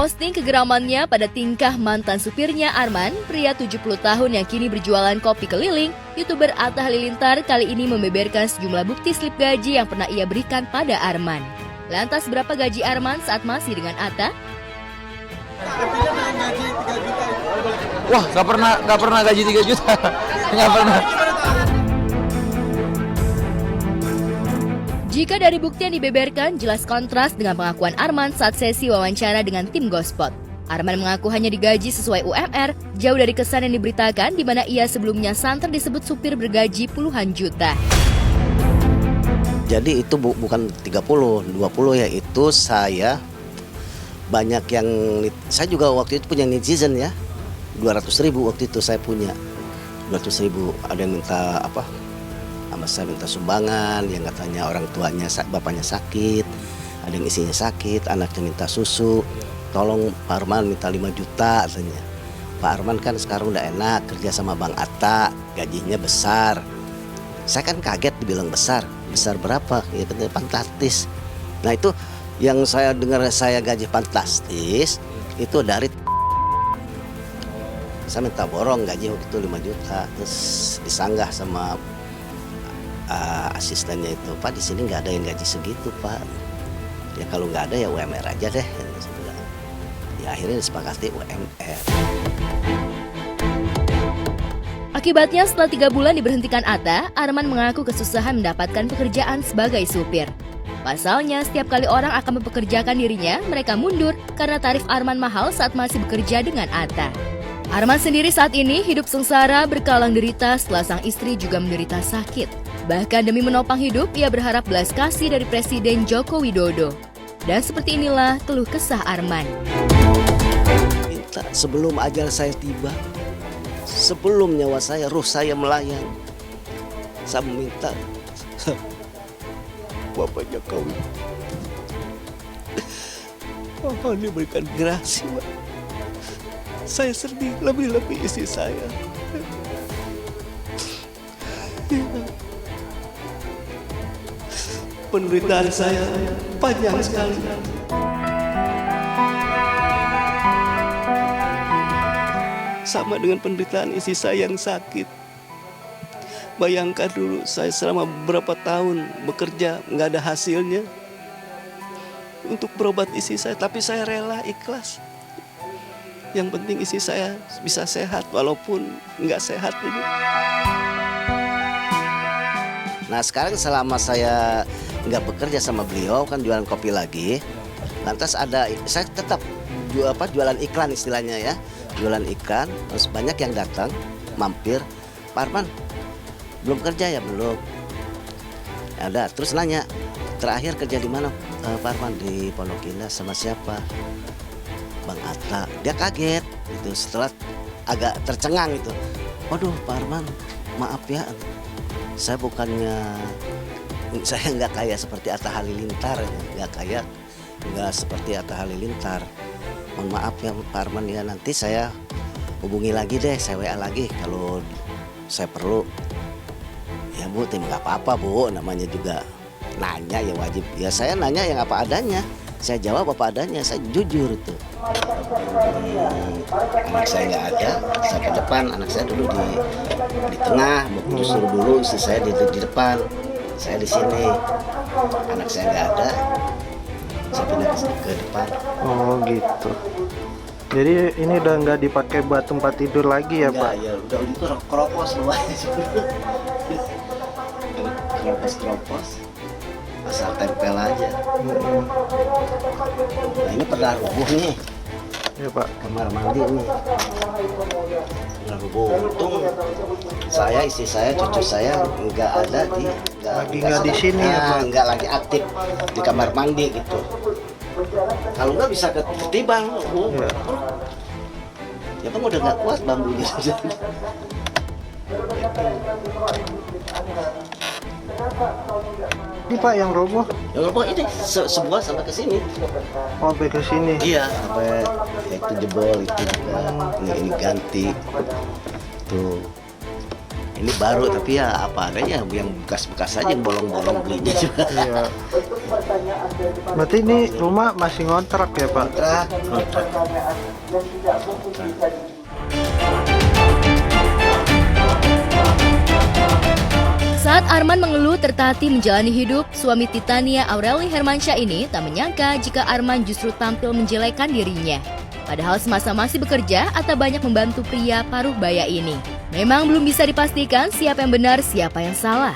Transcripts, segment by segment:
Memposting kegeramannya pada tingkah mantan supirnya Arman, pria 70 tahun yang kini berjualan kopi keliling, YouTuber Atta Halilintar kali ini membeberkan sejumlah bukti slip gaji yang pernah ia berikan pada Arman. Lantas berapa gaji Arman saat masih dengan Atta? Wah, nggak pernah gaji 3 juta. Nggak pernah. Jika dari bukti yang dibeberkan, jelas kontras dengan pengakuan Arman saat sesi wawancara dengan tim Gospot. Arman mengaku hanya digaji sesuai UMR, jauh dari kesan yang diberitakan di mana ia sebelumnya santer disebut supir bergaji puluhan juta. Jadi itu bukan 30, 20 ya, itu saya banyak yang, saya juga waktu itu punya netizen ya, 200.000 waktu itu saya punya, 200.000, ada yang minta apa, sama saya minta sumbangan, yang katanya orang tuanya, bapaknya sakit, ada yang isinya sakit, anaknya minta susu, tolong Pak Arman minta 5 juta katanya. Pak Arman kan sekarang udah enak, kerja sama Bang Atta, gajinya besar. Saya kan kaget dibilang besar berapa? Ya katanya fantastis. Nah itu yang saya dengar, saya gaji fantastis, itu dari saya minta borong gaji waktu itu 5 juta, terus disanggah sama asistennya itu, Pak di sini nggak ada yang gaji segitu Pak. Ya kalau nggak ada ya UMR aja deh. Ya akhirnya disepakati UMR. Akibatnya setelah 3 bulan diberhentikan Atta, Arman mengaku kesusahan mendapatkan pekerjaan sebagai supir. Pasalnya, setiap kali orang akan mempekerjakan dirinya, mereka mundur karena tarif Arman mahal saat masih bekerja dengan Atta. Arman sendiri saat ini hidup sengsara berkalang derita setelah sang istri juga menderita sakit. Bahkan demi menopang hidup, ia berharap belas kasih dari Presiden Joko Widodo. Dan seperti inilah keluh kesah Arman. Minta sebelum ajal saya tiba, sebelum nyawa saya, ruh saya melayang, saya meminta Bapak Jokowi, mohon diberikan gerasi, Pak. Saya sedih, lebih-lebih istri saya. Penderitaan saya panjang sekali. Sama dengan penderitaan istri saya yang sakit. Bayangkan dulu saya selama beberapa tahun bekerja nggak ada hasilnya untuk berobat istri saya, tapi saya rela ikhlas. Yang penting istri saya bisa sehat walaupun nggak sehat ini. Nah sekarang selama saya nggak bekerja sama beliau, kan jualan kopi lagi, lantas ada, saya tetap jualan iklan istilahnya ya, jualan iklan, terus banyak yang datang mampir, Pak Arman belum kerja ya? Belum. Ada, terus nanya, terakhir kerja di mana Pak Arman? Di Pondok Indah. Sama siapa? Bang Atta. Dia kaget gitu, setelah agak tercengang gitu. Waduh Pak Arman, maaf ya, saya bukannya, saya nggak kaya seperti Atta Halilintar, nggak seperti Atta Halilintar. Mohon maaf ya Pak Arman ya, nanti saya hubungi lagi deh, saya WA lagi kalau saya perlu. Ya Bu, nggak apa-apa Bu, namanya juga nanya ya wajib. Ya saya nanya yang apa adanya, saya jawab apa adanya, saya jujur itu. Anak saya nggak ada, saya ke depan, anak saya dulu di tengah, suruh dulu istri saya di depan, saya di sini. Anak saya nggak ada, saya pindah ke depan. Oh gitu. Jadi ini udah nggak dipakai buat tempat tidur lagi ya Pak? Ya udah itu keropos luas. Keropos, asal tempel aja. Nah ini pernah rubuh nih. Ya Pak. Kamar mandi nih. Pernah rubuh. Untung saya, istri saya, cucu saya nggak ada nggak di sini ya Pak? Nggak lagi aktif di kamar mandi gitu. Kalau nggak bisa ketiban. Ya. Ya kan udah nggak kuat bambunya. Ini Pak yang roboh? Yang roboh ini semua sampai ke sini. Oh, sampai ke sini. Iya, sampai itu jebol itu juga. Ini ganti. Tuh. Ini baru tapi ya apa adanya, yang bekas-bekas aja, yang bolong-bolong belinya juga. Iya. Berarti ini rumah masih ngontrak ya Pak? Kontrak. Saat Arman mengeluh tertatih menjalani hidup, suami Titania Aureli Hermansyah ini tak menyangka jika Arman justru tampil menjelekan dirinya. Padahal semasa masih bekerja, Atta banyak membantu pria paruh baya ini. Memang belum bisa dipastikan siapa yang benar, siapa yang salah.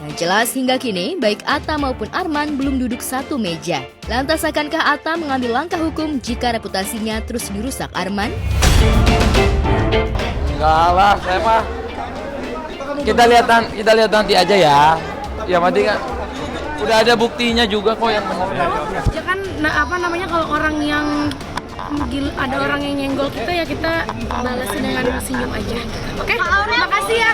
Yang jelas hingga kini, baik Atta maupun Arman belum duduk satu meja. Lantas akankah Atta mengambil langkah hukum jika reputasinya terus dirusak Arman? Enggak lah, saya mah kita lihat nanti aja ya. Yang penting kan udah ada buktinya juga kok yang benar. Ya kan kalau orang yang ada orang yang nyenggol kita ya kita balas dengan senyum aja. Oke? Makasih ya.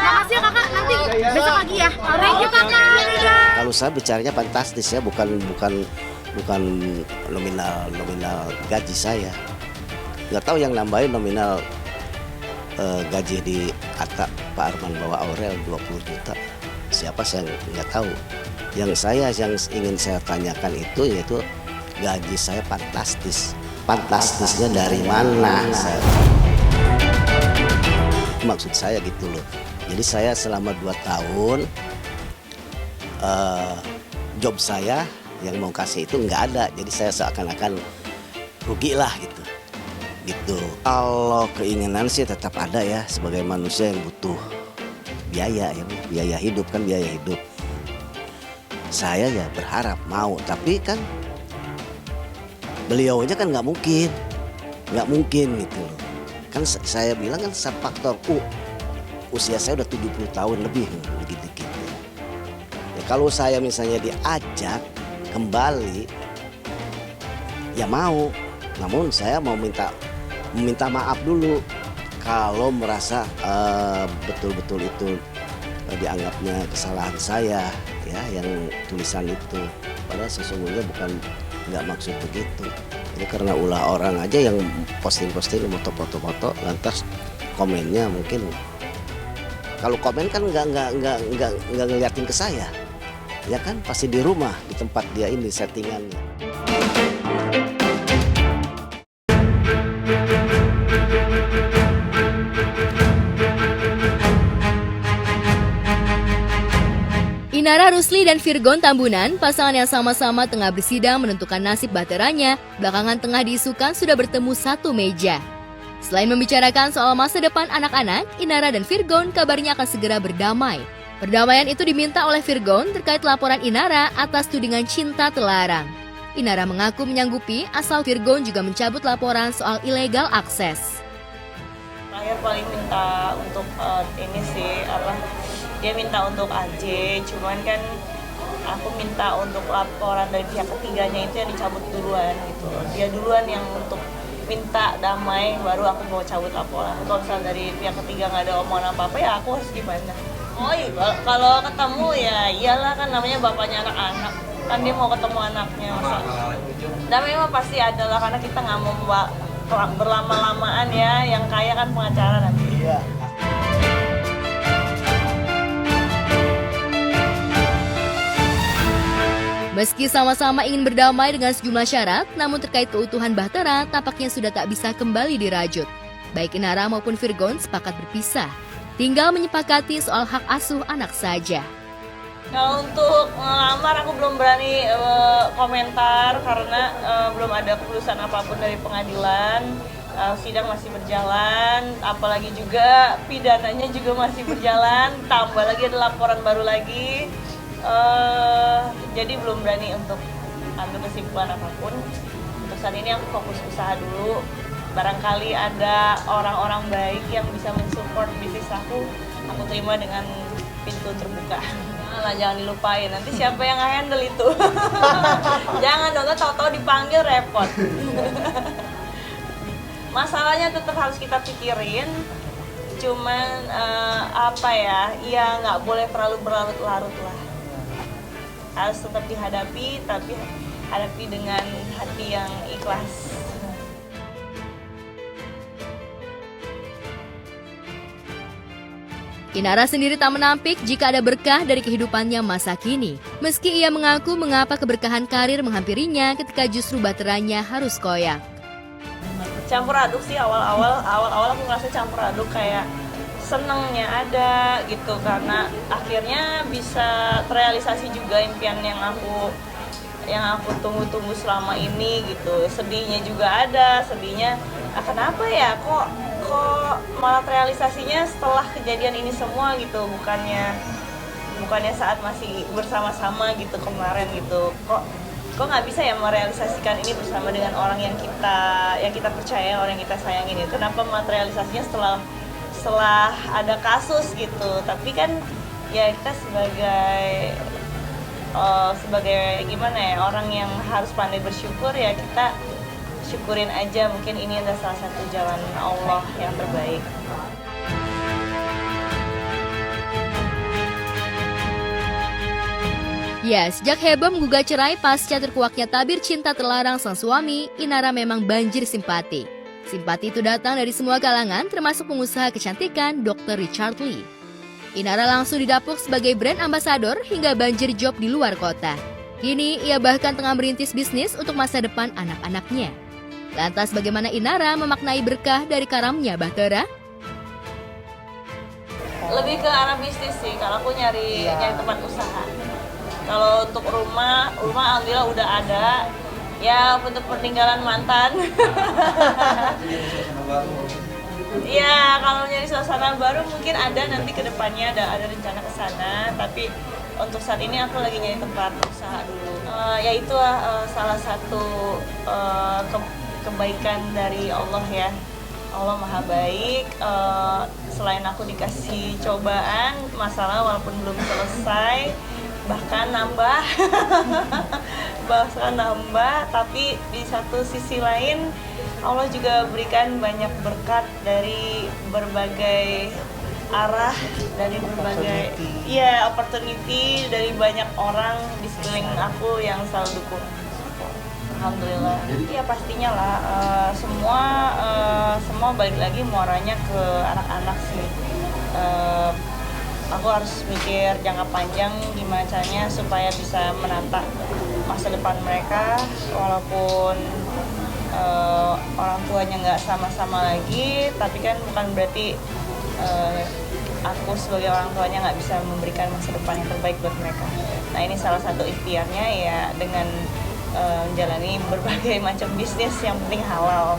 Makasih ya Kakak. Nanti besok lagi ya. Thank you Kakak. Kalau saya bicaranya fantastis ya, bukan nominal gaji saya. Nggak tahu yang nambahin nominal gaji di Atta Pak Arman bawa Aurel 20 juta. Siapa saya nggak tahu. Yang ingin saya tanyakan itu yaitu gaji saya fantastis. Fantastisnya dari mana? Maksud saya gitu loh. Jadi saya selama 2 tahun job saya yang mau kasih itu nggak ada. Jadi saya seakan-akan rugi lah gitu. Kalau keinginan sih tetap ada ya, sebagai manusia yang butuh biaya ya, biaya hidup. Saya ya berharap mau, tapi kan beliau aja kan nggak mungkin gitu loh. Kan saya bilang kan faktor usia saya udah 70 tahun lebih dikit-dikit. Ya, kalau saya misalnya diajak kembali ya mau, namun saya mau meminta maaf dulu kalau merasa betul-betul itu dianggapnya kesalahan saya ya, yang tulisan itu. Padahal sesungguhnya nggak maksud begitu. Ini karena ulah orang aja yang posting foto-foto, lantas komennya mungkin kalau komen kan nggak ngeliatin ke saya, ya kan pasti di rumah di tempat dia ini settingannya. Inara Rusli dan Virgon Tambunan, pasangan yang sama-sama tengah bersidang menentukan nasib bahteranya, belakangan tengah diisukan sudah bertemu satu meja. Selain membicarakan soal masa depan anak-anak, Inara dan Virgon kabarnya akan segera berdamai. Perdamaian itu diminta oleh Virgon terkait laporan Inara atas tudingan cinta terlarang. Inara mengaku menyanggupi asal Virgon juga mencabut laporan soal illegal akses. Saya paling minta untuk dia minta untuk AJ, cuman kan aku minta untuk laporan dari pihak ketiganya itu yang dicabut duluan gitu. Dia duluan yang untuk minta damai, baru aku mau cabut laporan. Kalau misalnya dari pihak ketiga nggak ada omongan apa-apa ya aku harus gimana? Oh iya, kalau ketemu ya iyalah, kan namanya bapaknya anak-anak, kan dia mau ketemu anaknya masa. Damai mah pasti ada lah, karena kita nggak mau berlama-lamaan ya, yang kaya kan pengacara nanti. Iya. Meski sama-sama ingin berdamai dengan sejumlah syarat, namun terkait keutuhan Bahtera tampaknya sudah tak bisa kembali dirajut. Baik Inara maupun Virgon sepakat berpisah. Tinggal menyepakati soal hak asuh anak saja. Kalau untuk ngelamar aku belum berani komentar karena belum ada keputusan apapun dari pengadilan. Sidang masih berjalan, apalagi juga pidananya juga masih berjalan, tambah lagi ada laporan baru lagi. Jadi belum berani untuk ambil kesimpulan apapun. Untuk saat ini aku fokus usaha dulu. Barangkali ada orang-orang baik yang bisa mensupport bisnis aku terima dengan pintu terbuka. Nah, jangan dilupain, nanti siapa yang handle itu? Jangan dong, tahu-tahu dipanggil repot. Masalahnya tetap harus kita pikirin. Cuman ya nggak boleh terlalu berlarut-larut lah. Harus tetap dihadapi, tapi hadapi dengan hati yang ikhlas. Inara sendiri tak menampik jika ada berkah dari kehidupannya masa kini. Meski ia mengaku mengapa keberkahan karir menghampirinya ketika justru baterainya harus koyak. Campur aduk sih awal-awal aku ngerasa campur aduk, kayak senengnya ada gitu karena akhirnya bisa terrealisasi juga impian yang aku tunggu-tunggu selama ini gitu. Sedihnya juga ada, sedihnya kenapa ya kok malah terrealisasinya setelah kejadian ini semua gitu, bukannya saat masih bersama-sama gitu kemarin gitu. Kok nggak bisa ya merealisasikan ini bersama dengan orang yang kita percaya, orang yang kita sayangin itu. Kenapa materialisasinya setelah ada kasus gitu. Tapi kan ya kita sebagai gimana ya, orang yang harus pandai bersyukur, ya kita syukurin aja, mungkin ini adalah salah satu jalan Allah yang terbaik. Ya, sejak heboh menggugat cerai pasca terkuaknya tabir cinta terlarang sang suami, Inara memang banjir simpati. Simpati itu datang dari semua kalangan, termasuk pengusaha kecantikan Dr. Richard Lee. Inara langsung didapuk sebagai brand ambassador hingga banjir job di luar kota. Kini, ia bahkan tengah merintis bisnis untuk masa depan anak-anaknya. Lantas bagaimana Inara memaknai berkah dari karamnya Bahtera? Lebih ke arah bisnis sih, kalau aku nyari tempat usaha. Kalau untuk rumah alhamdulillah udah ada. Ya untuk peninggalan mantan. Ya kalau nyari suasana baru mungkin ada nanti ke depannya, ada rencana ke sana. Tapi untuk saat ini aku lagi nyari tempat usaha dulu. Ya itu salah satu kebaikan dari Allah ya. Allah maha baik. Selain aku dikasih cobaan, masalah walaupun belum selesai, bahkan nambah. Tapi di satu sisi lain Allah juga berikan banyak berkat dari berbagai arah, dari berbagai opportunity dari banyak orang di sekeliling aku yang selalu dukung. Alhamdulillah. Ya pastinya lah, semua balik lagi muaranya ke anak-anak sih. Aku harus mikir jangka panjang gimana caranya supaya bisa menata masa depan mereka, walaupun orang tuanya nggak sama-sama lagi, tapi kan bukan berarti aku sebagai orang tuanya nggak bisa memberikan masa depan yang terbaik buat mereka. Nah ini salah satu ikhtiarnya ya, dengan menjalani berbagai macam bisnis yang penting halal.